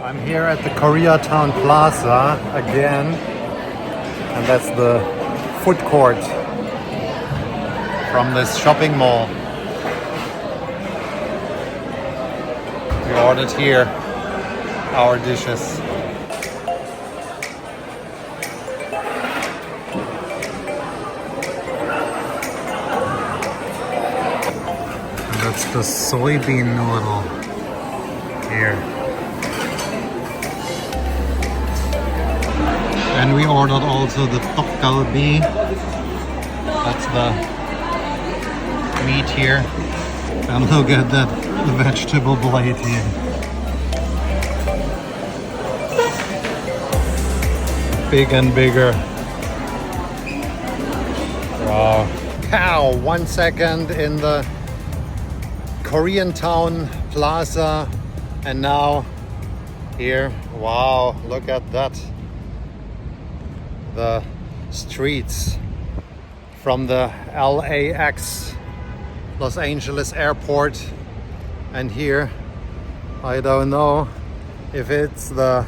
I'm here at the Koreatown Plaza again, and that's the food court from this shopping mall. We ordered here our dishes. And that's the soybean noodle here. And we ordered also the tteokgalbi. That's the meat here. And look at that vegetable blade here. Big and bigger. Wow. Cow, 1 second in the Koreatown Plaza. And now here, wow, look at that. The streets from the LAX, Los Angeles airport, and here I don't know if it's the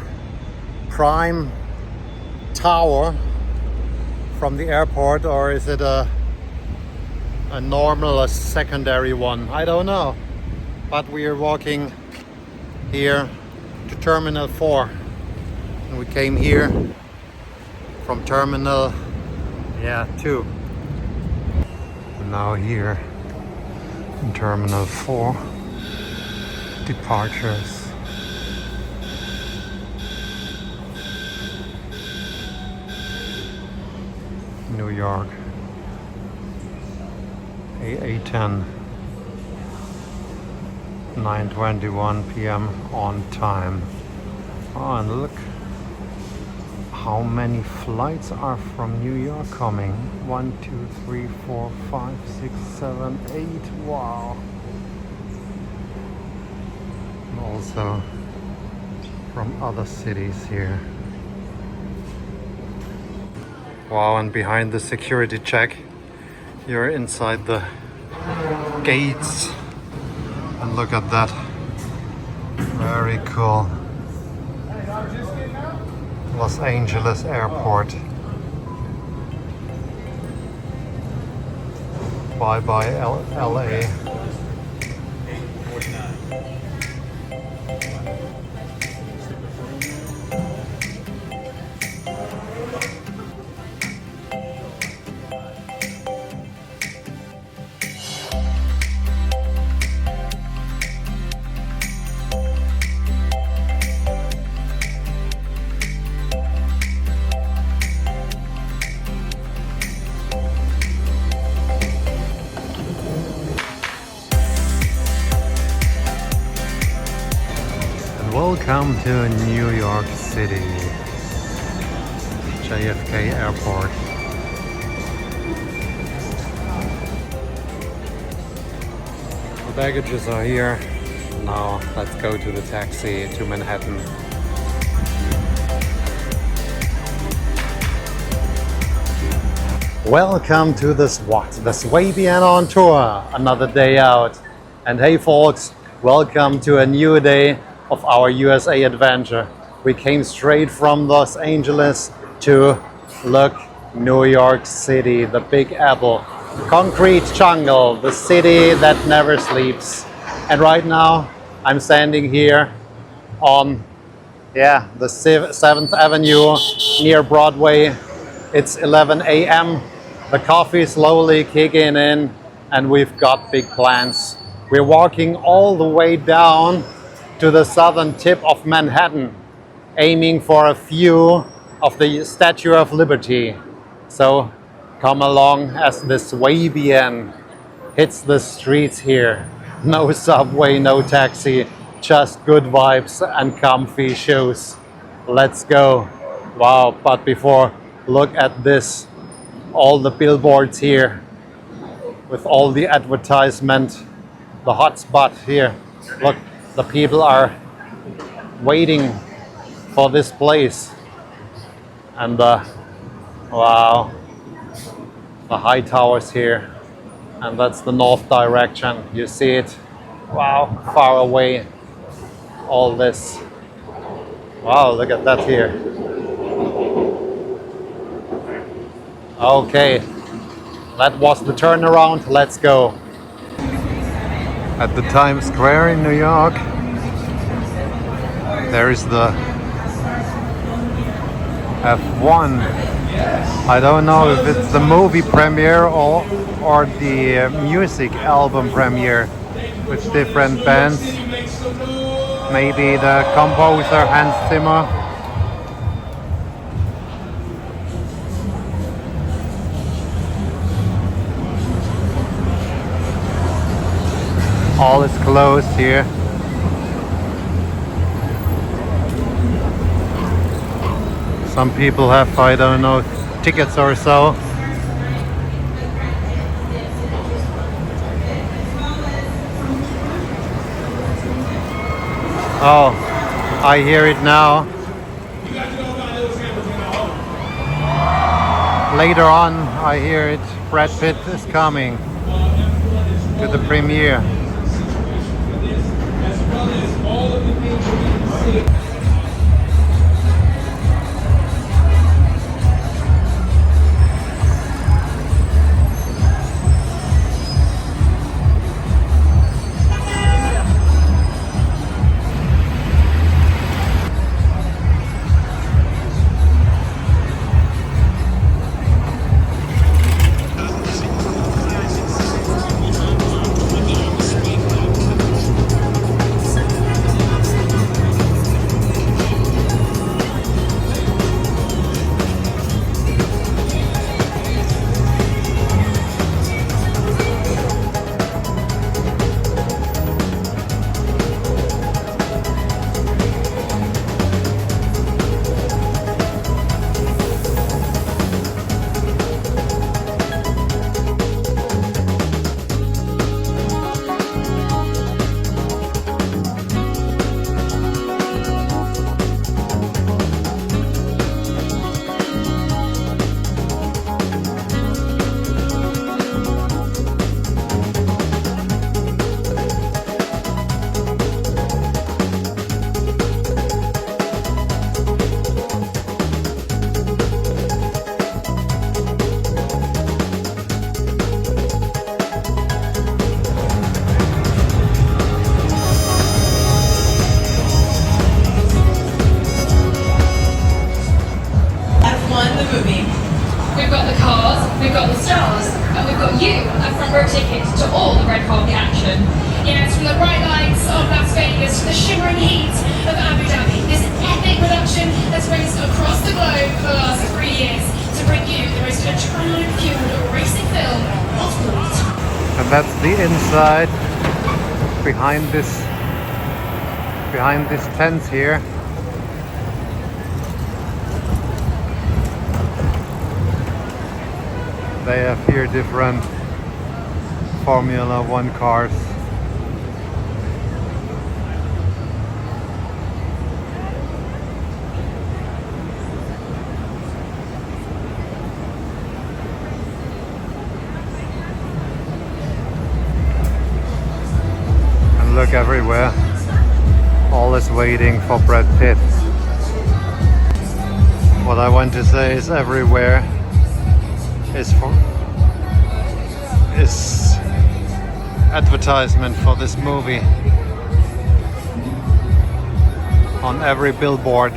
prime tower from the airport or is it a normal, a secondary one. I don't know, but we are walking here to Terminal 4 and we came here from Terminal 2. Now here in Terminal 4, departures. New York, AA10, 9:21 p.m. on time. Oh, and look how many flights are from New York coming. 1, 2, 3, 4, 5, 6, 7, 8. Wow. And also from other cities here. Wow, and behind the security check, you're inside the gates. And look at that. Very cool. Los Angeles Airport. Bye bye LA. Welcome to New York City, JFK Airport. The baggages are here. Now let's go to the taxi to Manhattan. Welcome to the Swabianontour, another day out. And hey folks, welcome to a new day of our USA adventure. We came straight from Los Angeles to New York City, the Big Apple, concrete jungle, the city that never sleeps. And right now I'm standing here on the 7th Avenue near Broadway. It's 11 a.m. The coffee is slowly kicking in and we've got big plans. We're walking all the way down to the southern tip of Manhattan, aiming for a view of the Statue of Liberty. So come along as the Swabian hits the streets here. No subway, no taxi, just good vibes and comfy shoes. Let's go. Wow, but before, look at this. All the billboards here with all the advertisement, the hot spot here. Look. The people are waiting for this place. And wow, the high towers here. And that's the north direction. You see it? Wow, far away. All this Wow, look at that here. Okay, that was the turnaround. Let's go. At the Times Square in New York, there is the F1. I don't know if it's the movie premiere or the music album premiere with different bands. Maybe the composer Hans Zimmer. All is closed here. Some people have, I don't know, tickets or so. Oh, I hear it now. Later on, I hear it. Brad Pitt is coming to the premiere. We've got the cars, we've got the stars, and we've got you, a front row ticket to all the red carpet action. Yes, from the bright lights of Las Vegas to the shimmering heat of Abu Dhabi, this epic production has raced across the globe for the last 3 years to bring you the most adrenaline-fueled racing film of all time. And that's the inside behind this tent here. They have here different Formula One cars. And look everywhere. All is waiting for Brad Pitt. What I want to say is everywhere is advertisement for this movie on every billboard.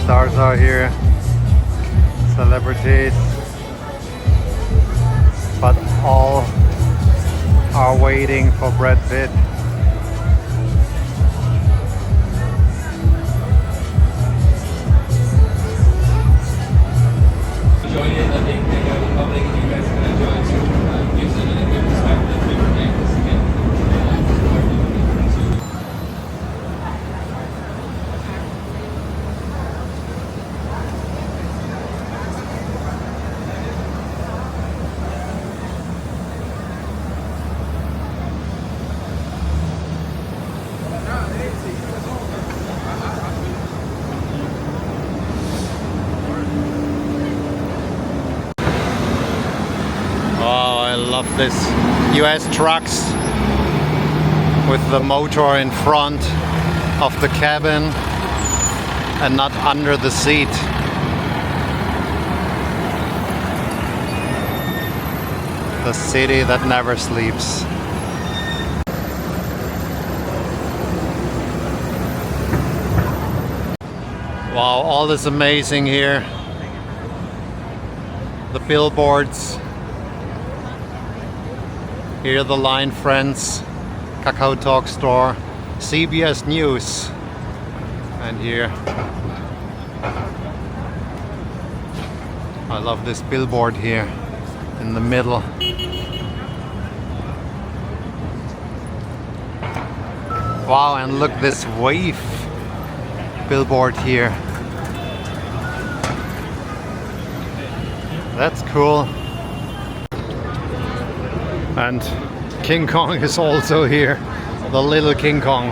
Stars are here, celebrities, but all are waiting for Brad Pitt. love this. US trucks with the motor in front of the cabin and not under the seat. The city that never sleeps. Wow, all is amazing here. The billboards. Here the Line Friends, Kakao Talk Store, CBS News. And here, I love this billboard here in the middle. Wow, and look this wave billboard here. That's cool. And King Kong is also here, the little King Kong.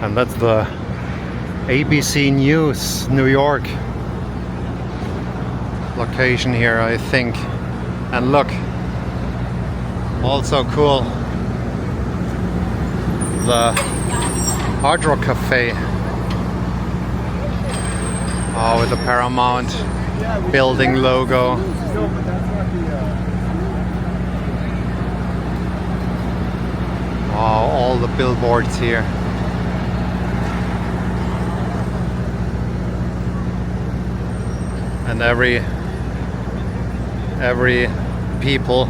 And that's the ABC News New York location here, I think. And look, also cool, the Hard Rock Cafe. Oh, with the Paramount building logo. Oh, all the billboards here. And every people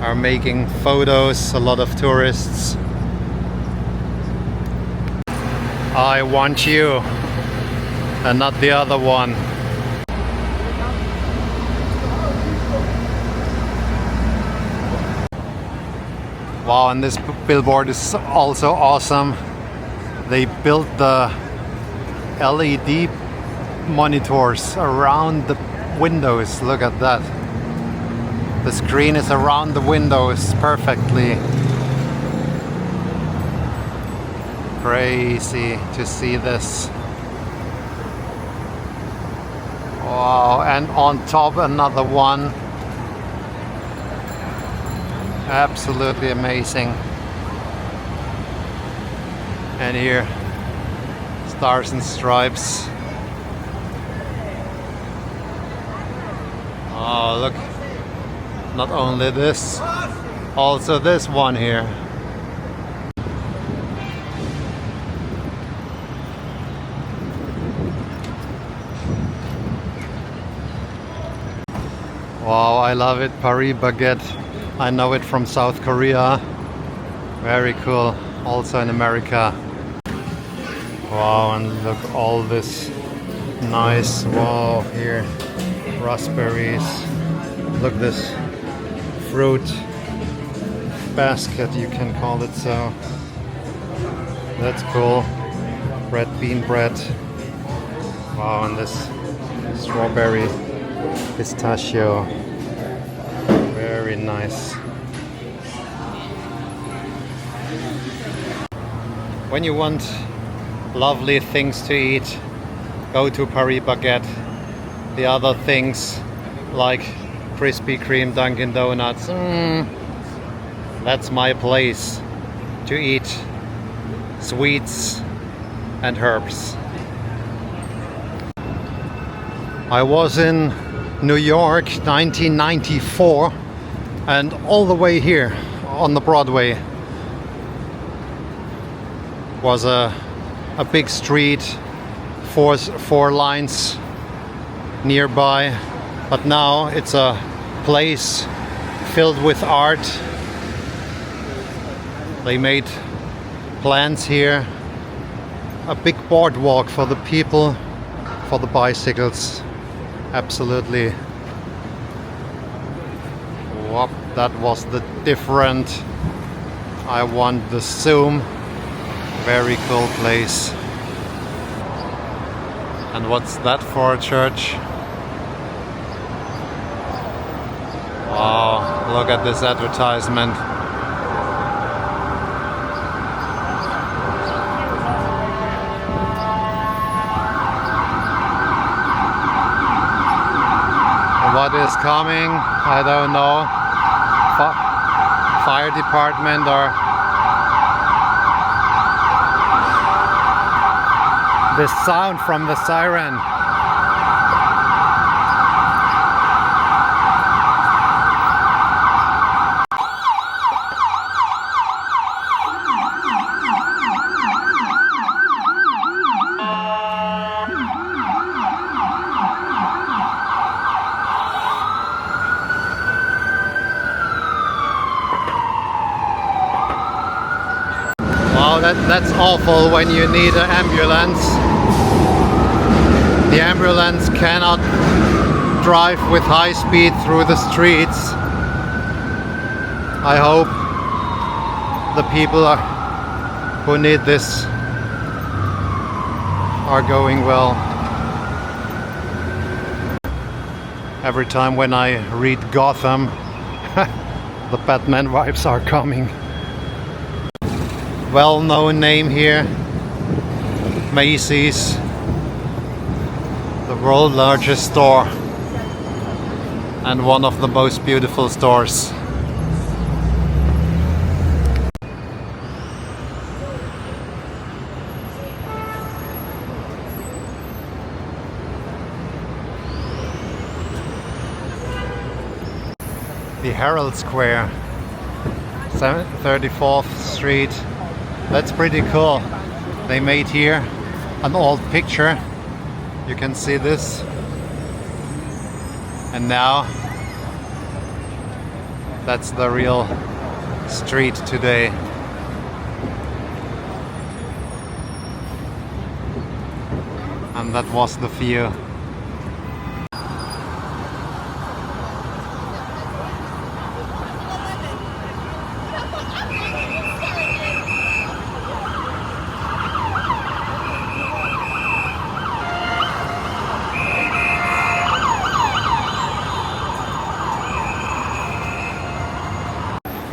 are making photos, a lot of tourists. I want you and not the other one. Wow, and this billboard is also awesome. They built the LED monitors around the windows. Look at that. The screen is around the windows perfectly. Crazy to see this. Wow, and on top another one. Absolutely amazing. And here, Stars and Stripes. Oh, look. Not only this, also this one here. Wow, I love it. Paris Baguette. I know it from South Korea. Very cool. Also in America. Wow, and look all this nice, wow, here. Raspberries. Look this fruit basket, you can call it so. That's cool. Red bean bread. Wow, and this strawberry pistachio. Very nice. When you want lovely things to eat, go to Paris Baguette. The other things like Krispy Kreme, Dunkin' Donuts, that's my place to eat sweets and herbs. I was in New York 1994 and all the way here on the Broadway was a big street, four lines nearby, but now it's a place filled with art. They made plans here, a big boardwalk for the people, for the bicycles. Absolutely. Whoop, that was the different. I want the zoom. Very cool place. And what's that for a church? Wow, look at this advertisement. What is coming? I don't know. Fire department or the sound from the siren. Wow, that's awful when you need an ambulance. The ambulance cannot drive with high speed through the streets. I hope the people who need this are going well. Every time when I read Gotham, the Batman vibes are coming. Well-known name here, Macy's, the world's largest store and one of the most beautiful stores. The Herald Square, 34th Street. That's pretty cool. They made here an old picture. You can see this. And now that's the real street today. And that was the view.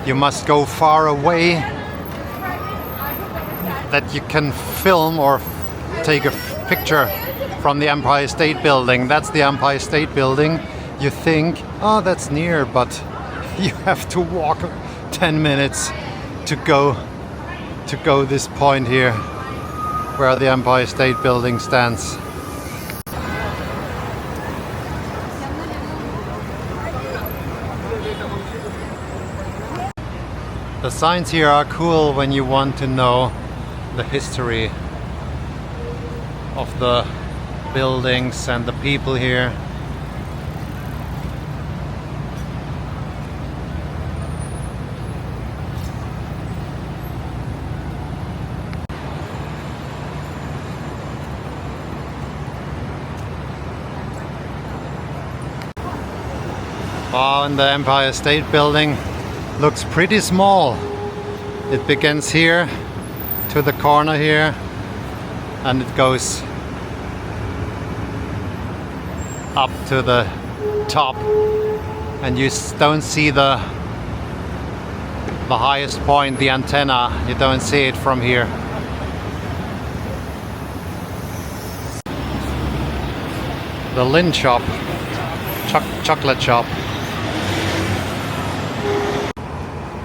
You must go far away that you can film or take a picture from the Empire State Building. That's the Empire State Building. You think, oh, that's near, but you have to walk 10 minutes to go this point here where the Empire State Building stands. The signs here are cool when you want to know the history of the buildings and the people here. Wow, and the Empire State Building looks pretty small. It begins here to the corner here and it goes up to the top, and you don't see the highest point, the antenna. You don't see it from here. The Lin shop, chocolate shop.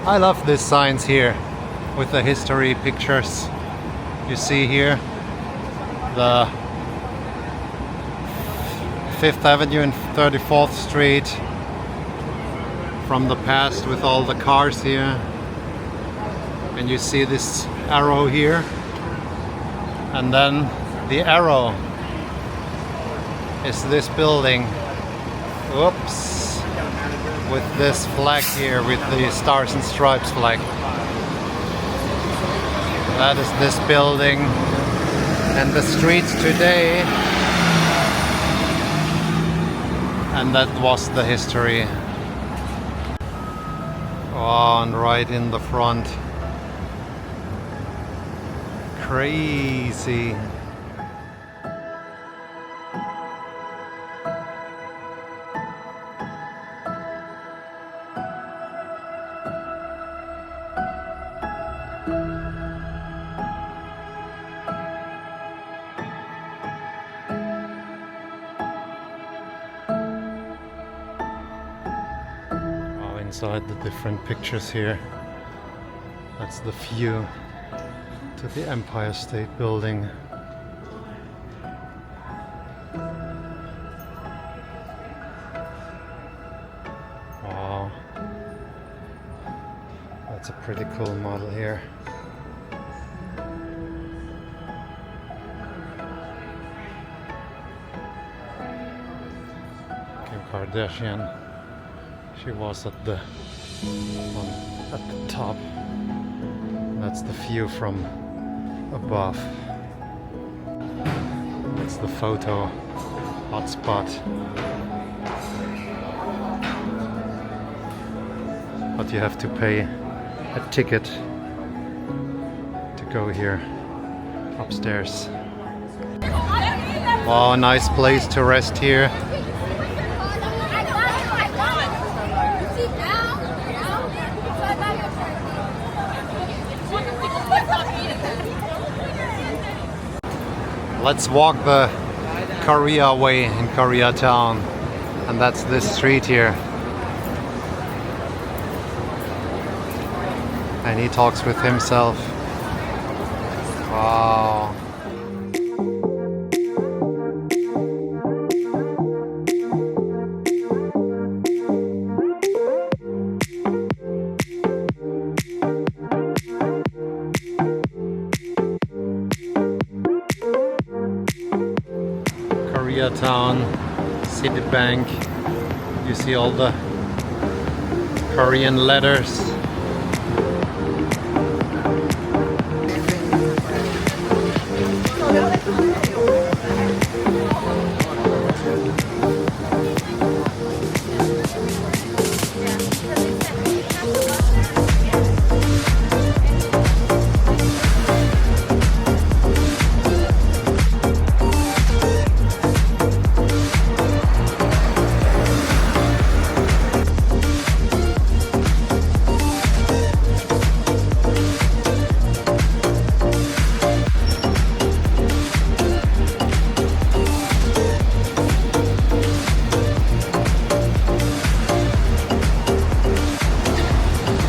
I love these signs here with the history pictures. You see here the 5th Avenue and 34th Street from the past with all the cars here. And you see this arrow here. And then the arrow is this building. Oops. With this flag here, with the Stars and Stripes flag. That is this building and the streets today. And that was the history. Oh, and right in the front. Crazy. inside the different pictures here. That's the view to the Empire State Building. Wow, that's a pretty cool model here. Kim Kardashian, she was at the top. That's the view from above. That's the photo hotspot. But you have to pay a ticket to go here upstairs. Wow, nice place to rest here. Let's walk the Korea way in Koreatown, and that's this street here. And he talks with himself. Wow. Koreatown, City Bank. You see all the Korean letters.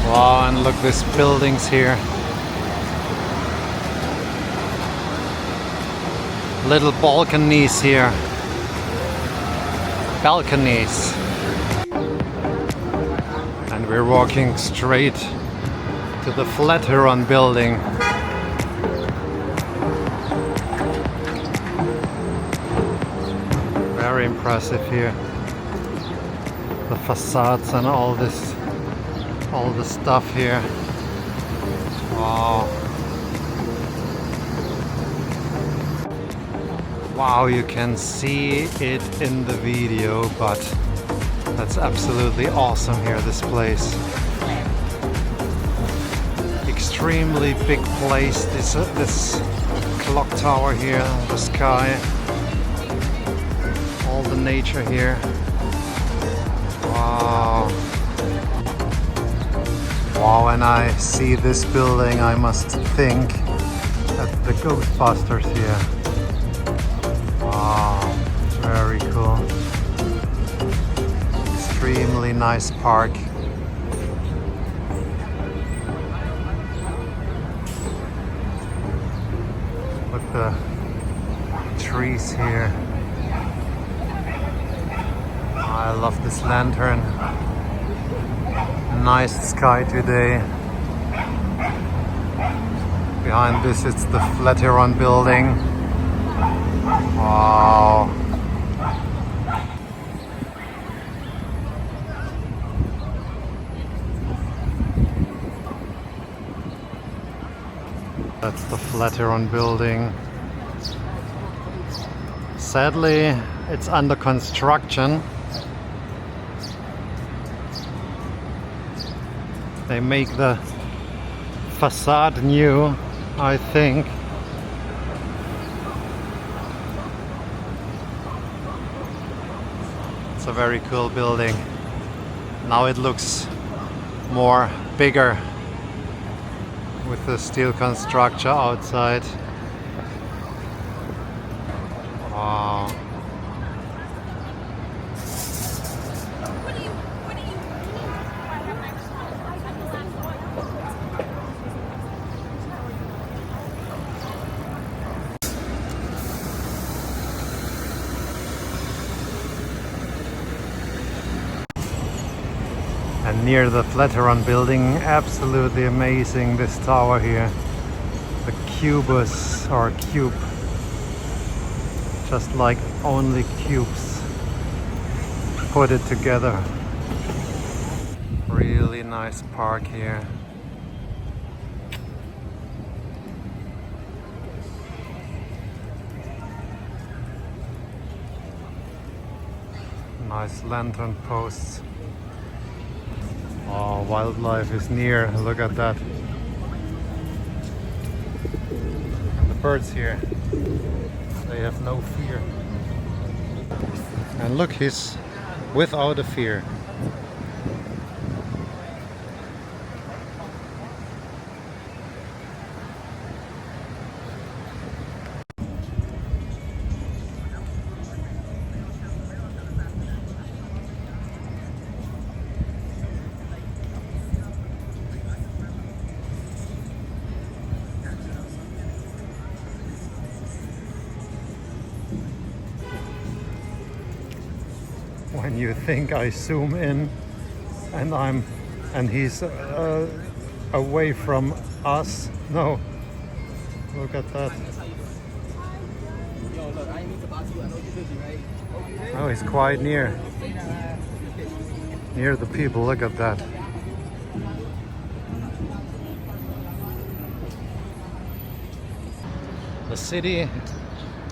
Wow, and look, these buildings here. Little balconies here. Balconies. And we're walking straight to the Flatiron Building. Very impressive here. The facades and all the stuff here. Wow. Wow, you can see it in the video, but that's absolutely awesome here, this place. Extremely big place, this clock tower here, the sky, all the nature here. Wow. Wow, when I see this building, I must think at the Ghostbusters here. Wow, very cool. Extremely nice park. With the trees here. I love this lantern. Nice sky today. Behind this it's the Flatiron Building. Wow. That's the Flatiron Building. Sadly, it's under construction. They make the facade new, I think. It's a very cool building. Now it looks more bigger with the steel construction outside. Wow. near the Flatiron Building. Absolutely amazing, this tower here. The cubus or cube. Just like only cubes put it together. Really nice park here. Nice lantern posts. Oh, wildlife is near. Look at that. And the birds here, they have no fear. And look, he's without a fear. When you think I zoom in and he's away from us. No, look at that. Oh, he's quite near the people. Look at that. The city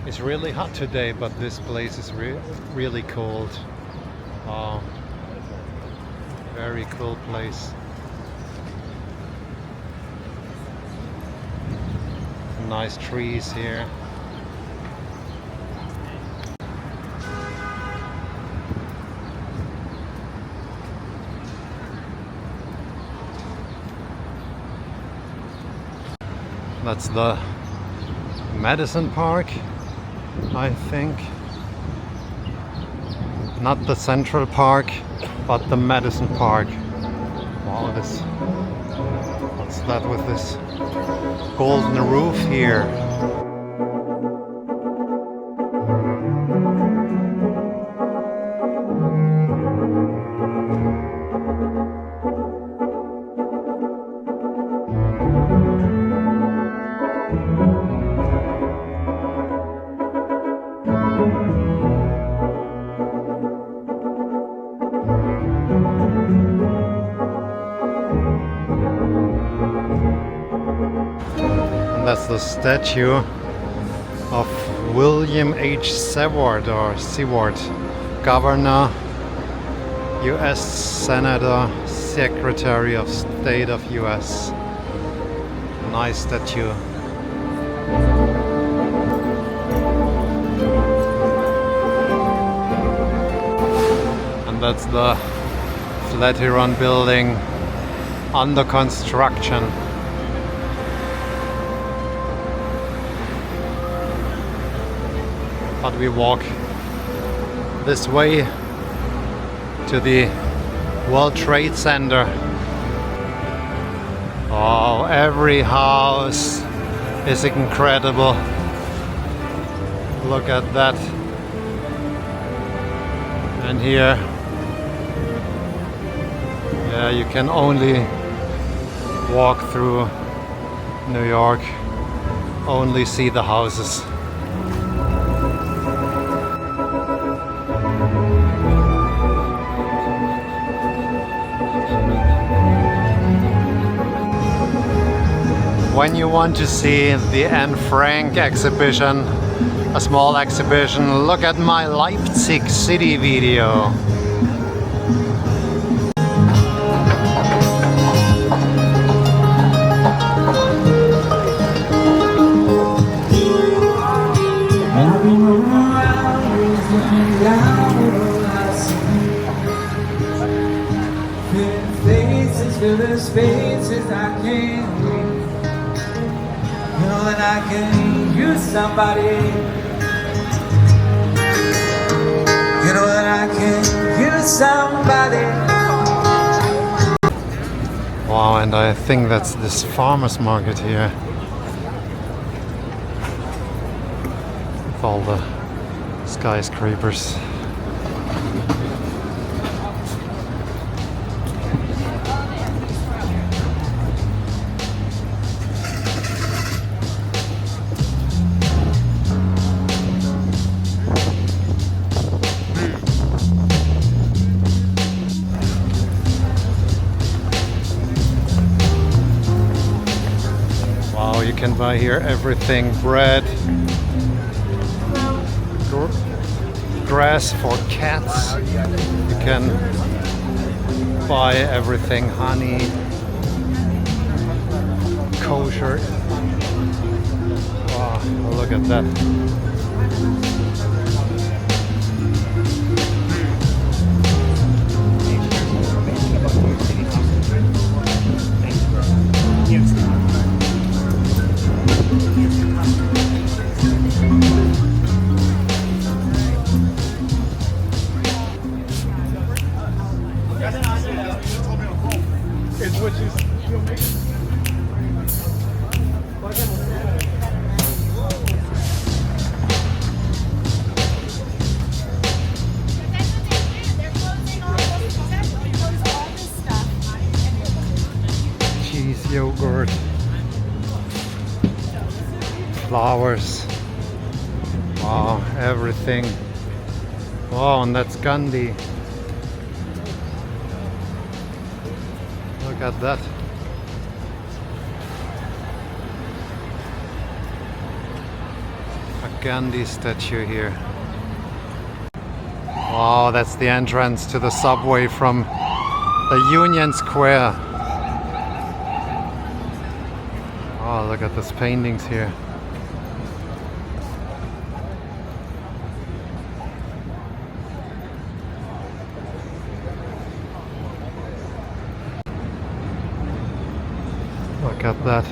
is really hot today, but this place is really cold. Wow, very cool place. Nice trees here. That's the Madison Park, I think. Not the Central Park, but the Madison Park. Wow, what's that with this golden roof here? That's the statue of William H. Seward, Governor, U.S. Senator, Secretary of State of U.S. Nice statue. And that's the Flatiron Building under construction. But we walk this way to the World Trade Center. Oh, every house is incredible. Look at that. And here, yeah, you can only walk through New York, only see the houses. When you want to see the Anne Frank exhibition, a small exhibition, look at my Leipzig city video. That I can use somebody. You know that I can use somebody. Wow, and I think that's this farmer's market here. With all the skyscrapers. Oh, you can buy here everything, bread, grass for cats. You can buy everything, honey, kosher. Wow, look at that. Cheese, yogurt, flowers. Wow, everything. Wow, and that's Gandhi. Look at that. A Gandhi statue here. Wow, that's the entrance to the subway from the Union Square. Oh, look at these paintings here. Look at that.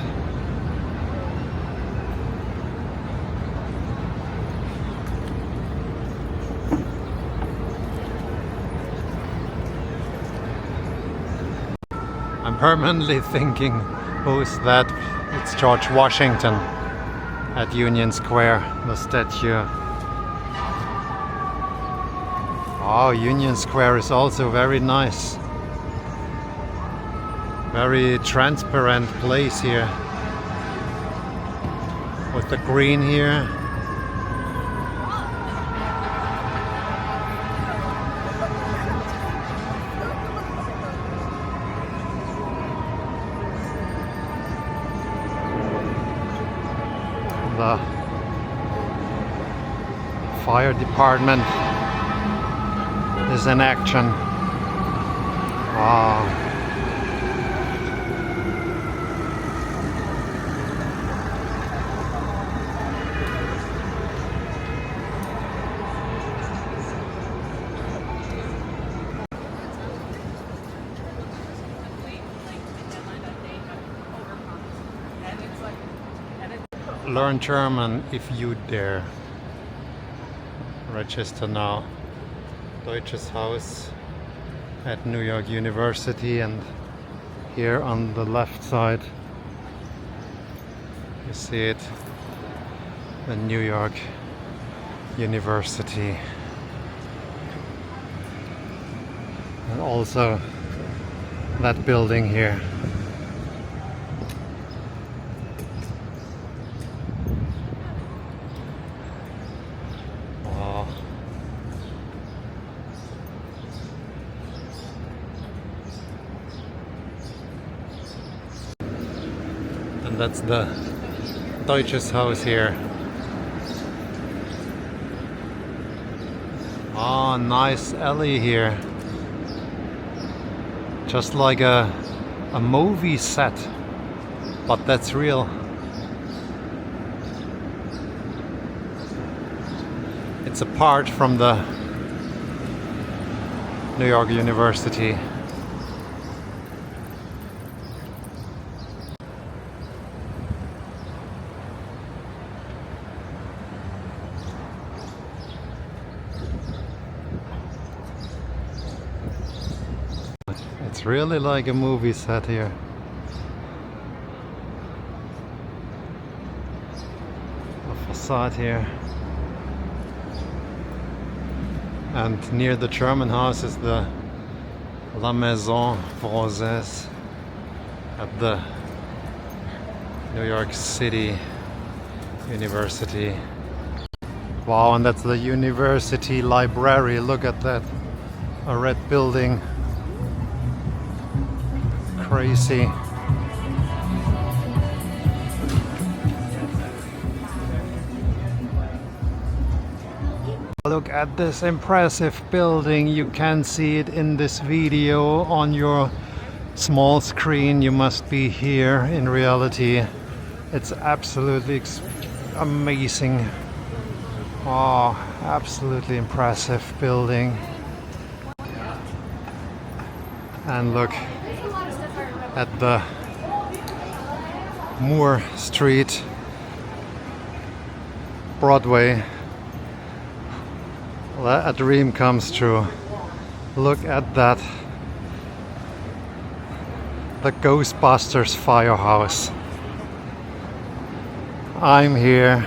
I'm permanently thinking, who's that? It's George Washington at Union Square, the statue. Oh, Union Square is also very nice. Very transparent place here. With the green here. The fire department is in action. Wow. Learn German if you dare. Register now. Deutsches Haus at New York University, and here on the left side you see it, the New York University. And also that building here. And that's the Deutsches Haus here. Oh, nice alley here. Just like a movie set, but that's real. It's apart from the New York University. It's really like a movie set here. A facade here. And near the German house is the La Maison Française at the New York City University. Wow, and that's the university library. Look at that. A red building. Crazy. Look at this impressive building. You can see it in this video on your small screen. You must be here in reality. It's absolutely amazing. Oh, absolutely impressive building. And look at the Moore Street, Broadway. A dream comes true. Look at that. The Ghostbusters firehouse. I'm here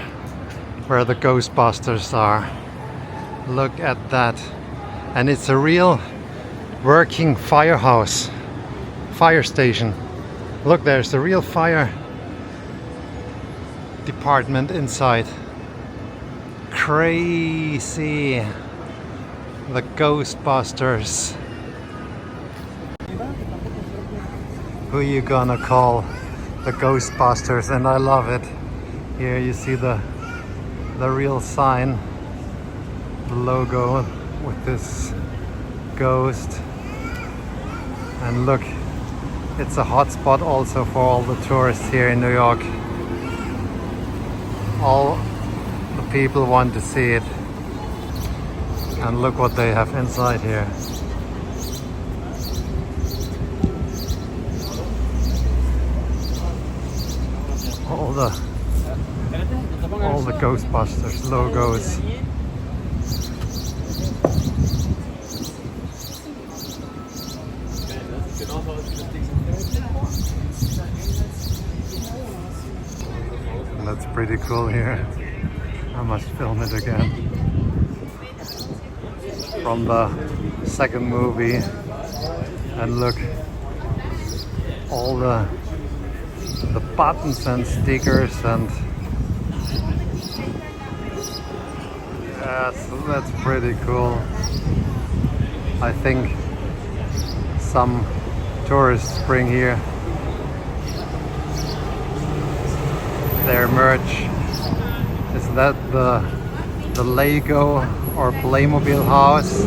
where the Ghostbusters are. Look at that. And it's a real working firehouse. Fire station. Look, there's the real fire department inside. Crazy. The Ghostbusters. Who you gonna call the Ghostbusters? And I love it. Here you see the real sign, the logo with this ghost. And look, it's a hot spot also for all the tourists here in New York. All the people want to see it. And look what they have inside here. All the Ghostbusters logos. That's pretty cool here. I must film it again. From the second movie. And look, all the buttons and stickers, and that's pretty cool. I think some tourists bring here their merch. Is that the Lego or Playmobil house?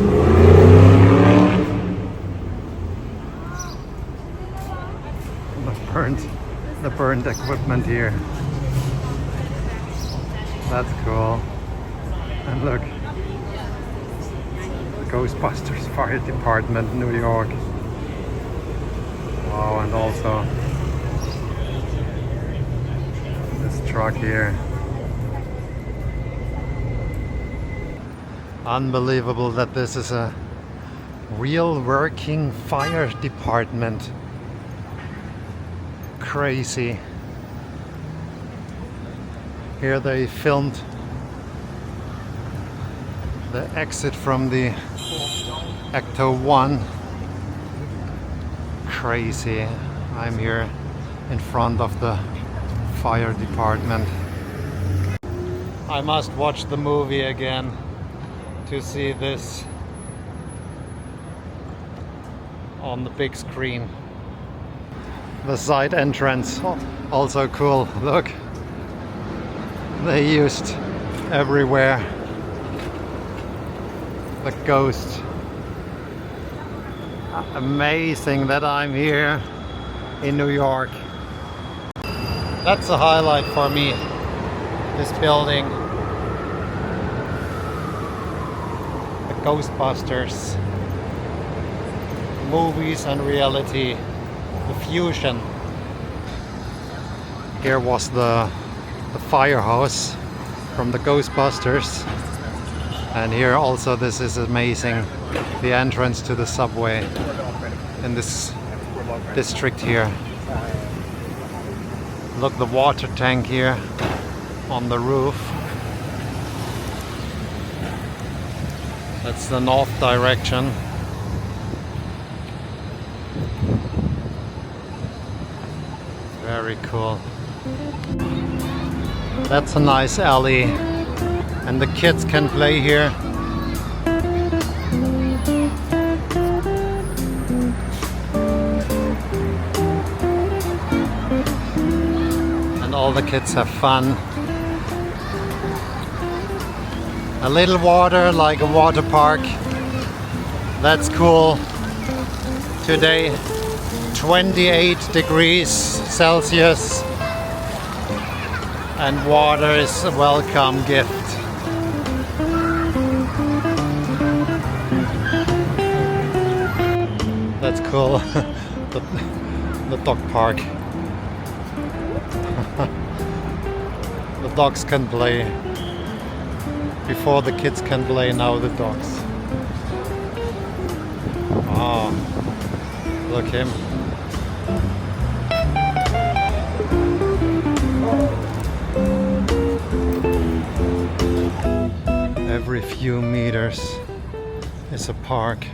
The burnt equipment here. That's cool. And look, Ghostbusters Fire Department, New York. Wow, and also this truck here. Unbelievable that this is a real working fire department. Crazy. Here they filmed the exit from the Ecto 1. Crazy. I'm here in front of the fire department. I must watch the movie again to see this on the big screen. The side entrance, also cool. Look, they used everywhere the ghost. Amazing that I'm here in New York. That's a highlight for me, this building. The Ghostbusters. Movies and reality. The fusion. Here was the firehouse from the Ghostbusters, and here also this is amazing, the entrance to the subway in this district here. Look, the water tank here on the roof. That's the north direction. Very cool. That's a nice alley, and the kids can play here. And all the kids have fun. A little water, like a water park. That's cool. Today 28 degrees Celsius and water is a welcome gift. That's cool. the dog park. The dogs can play. Before the kids can play, now the dogs. Oh, look him. Every few meters is a park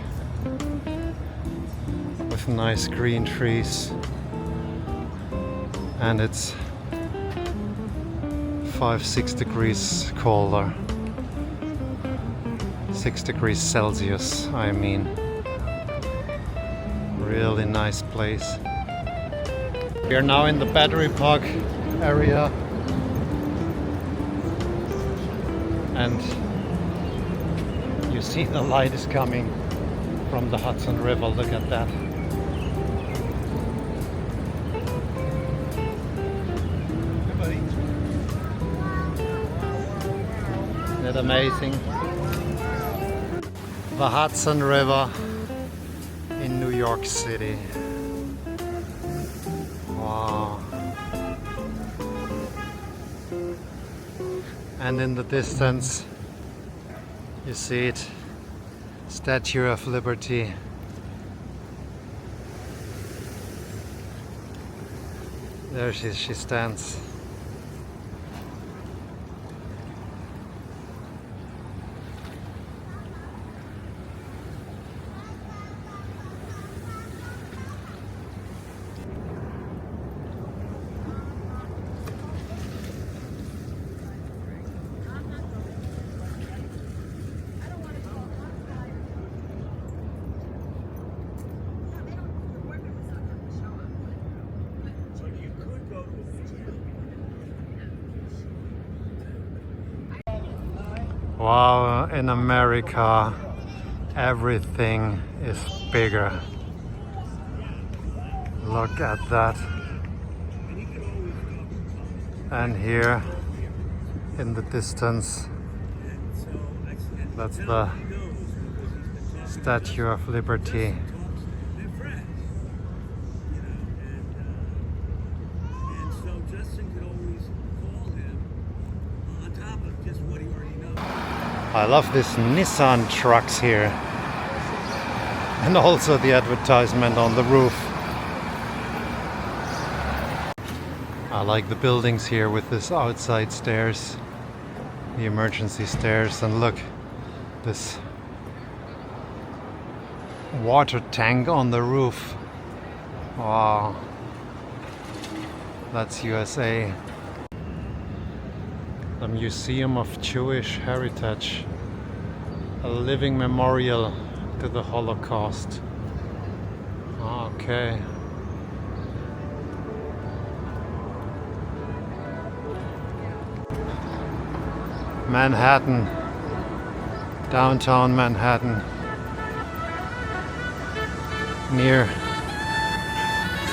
with nice green trees, and it's 5-6 degrees colder. 6 degrees Celsius, I mean. Really nice place. We are now in the battery park area, and you see the light is coming from the Hudson River. Look at that. Isn't that amazing? The Hudson River in New York City. Wow. And in the distance you see it, Statue of Liberty. There she stands. Wow, in America everything is bigger. Look at that. And here in the distance, that's the Statue of Liberty. I love these Nissan trucks here, and also the advertisement on the roof. I like the buildings here with this outside stairs, the emergency stairs, and look, this water tank on the roof. Wow, that's USA. The Museum of Jewish Heritage, a living memorial to the Holocaust. Okay. Manhattan, downtown Manhattan, near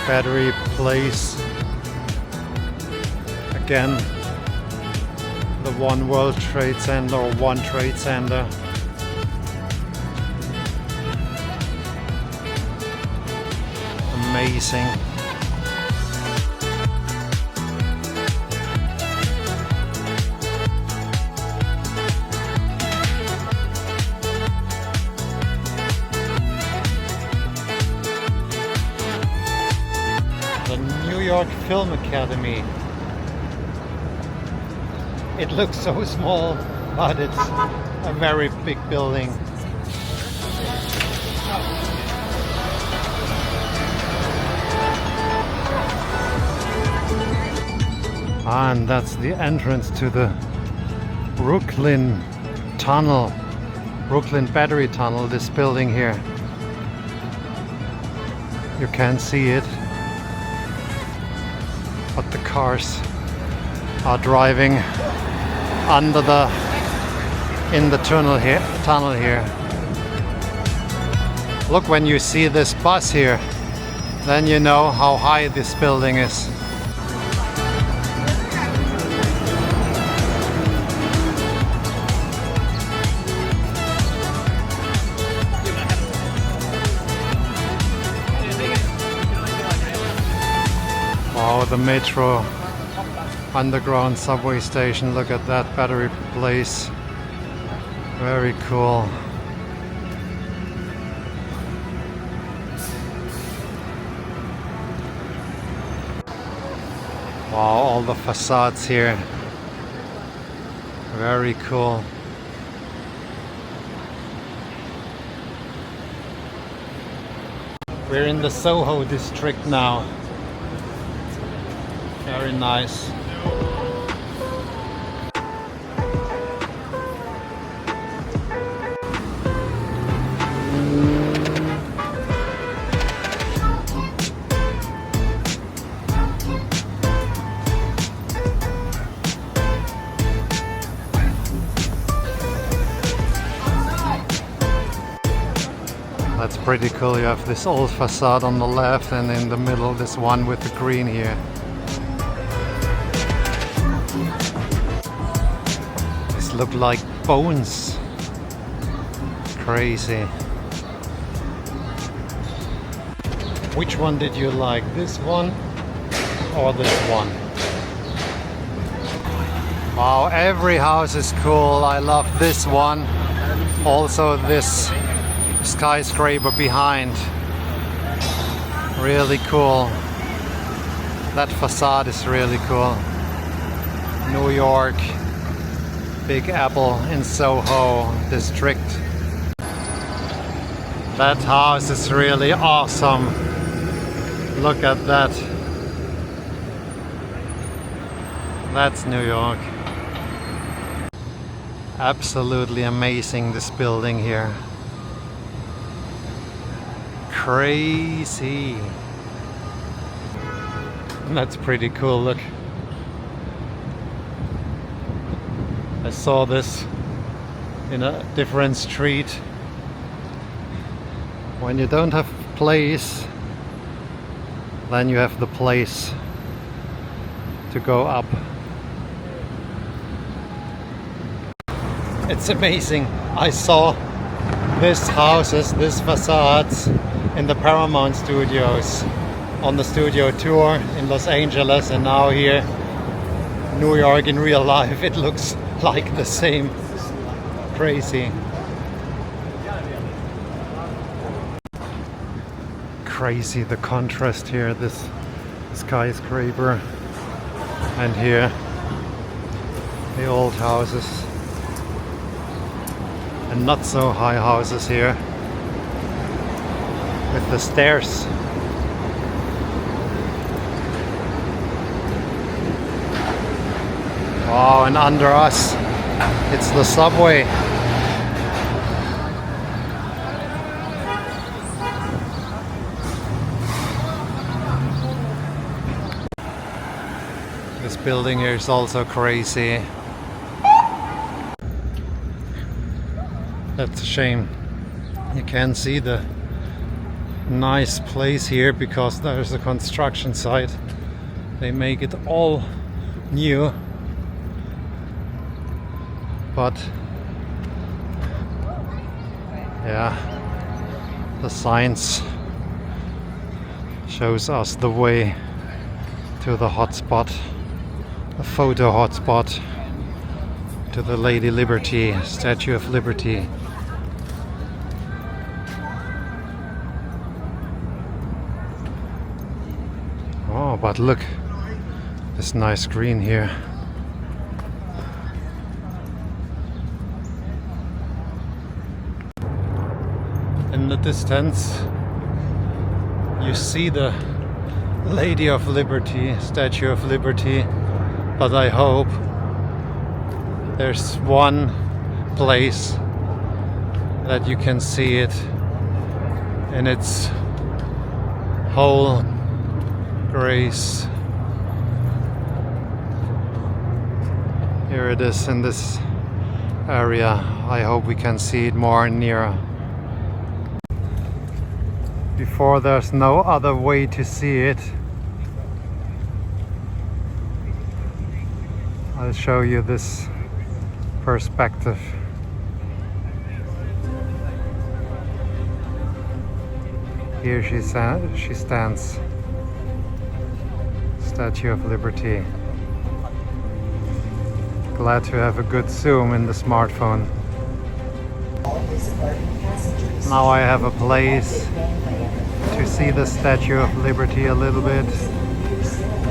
Battery Place. Again, the One World Trade Center, or One Trade Center. Amazing. The New York Film Academy. It looks so small, but it's a very big building. And that's the entrance to the Brooklyn Tunnel, Brooklyn Battery Tunnel, this building here. You can't see it, but the cars are driving under the in the tunnel here. Look, when you see this bus here, then you know how high this building is. Wow, the metro underground subway station. Look at that battery place. Very cool. Wow, all the facades here. Very cool. We're in the Soho district now. Very nice. That's pretty cool. You have this old facade on the left, and in the middle this one with the green here. These look like bones. Crazy. Which one did you like? This one or this one? Wow, every house is cool. I love this one. Also this skyscraper behind. Really cool. That facade is really cool. New York, Big Apple in Soho district. That house is really awesome. Look at that. That's New York. Absolutely amazing, this building here. Crazy. That's pretty cool. Look, I saw this in a different street. When you don't have place, then you have the place to go up. It's amazing. I saw these houses, these facades in the Paramount Studios on the studio tour in Los Angeles, and now here New York in real life. It looks like the same. Crazy. Crazy the contrast here, this skyscraper, and here the old houses and not so high houses here with the stairs. Oh, and under us it's the subway. This building here is also crazy. That's a shame. You can't see the nice place here because there's a construction site. They make it all new, but yeah, the signs shows us the way to the hotspot, a photo hotspot, to the Lady Liberty, Statue of Liberty. Oh, but look, this nice green here. In the distance, you see the Lady of Liberty, Statue of Liberty, but I hope there's one place that you can see it in its whole grace. Here it is in this area. I hope we can see it more near. Before there's no other way to see it, I'll show you this perspective. Here she stands, Statue of Liberty. Glad to have a good zoom in the smartphone. Now I have a place to see the Statue of Liberty a little bit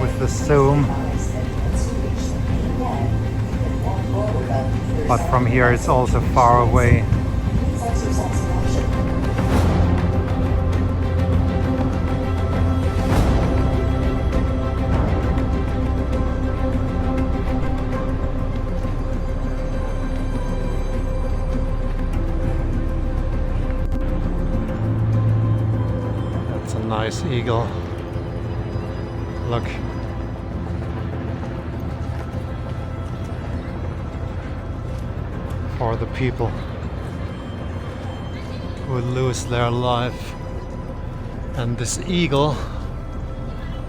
with the zoom. But from here it's also far away. That's a nice eagle. Look. For the people who lose their life. And this eagle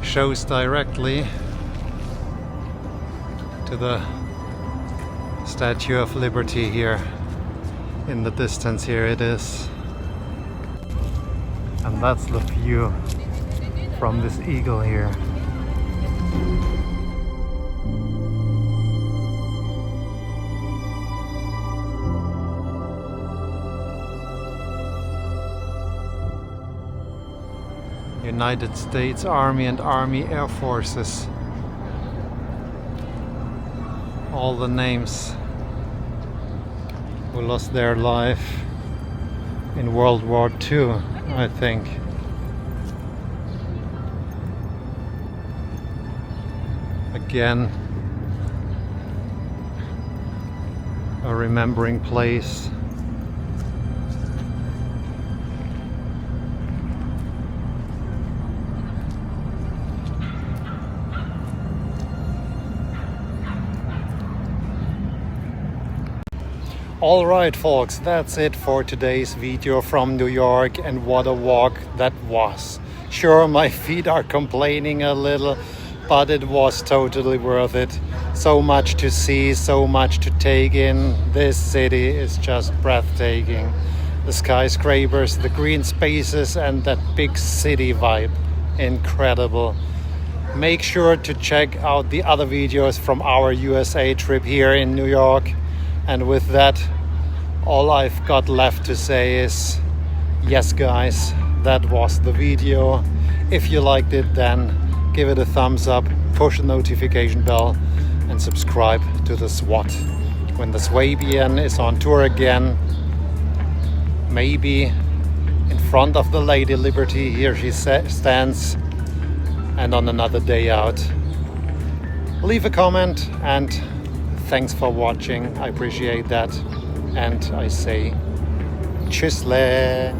shows directly to the Statue of Liberty here. In the distance here it is. And that's the view from this eagle here. United States Army and Army Air Forces. All the names who lost their life in World War II, I think. Again, a remembering place. Alright folks, that's it for today's video from New York, and what a walk that was. Sure, my feet are complaining a little, but it was totally worth it. So much to see, so much to take in. This city is just breathtaking. The skyscrapers, the green spaces, and that big city vibe. Incredible. Make sure to check out the other videos from our USA trip here in New York. And with that, all I've got left to say is, yes guys, that was the video. If you liked it, then give it a thumbs up, push the notification bell, and subscribe to the SWAT. When the Swabian is on tour again, maybe in front of the Lady Liberty, here she stands, and on another day out. Leave a comment, and thanks for watching, I appreciate that, and I say tschüssle.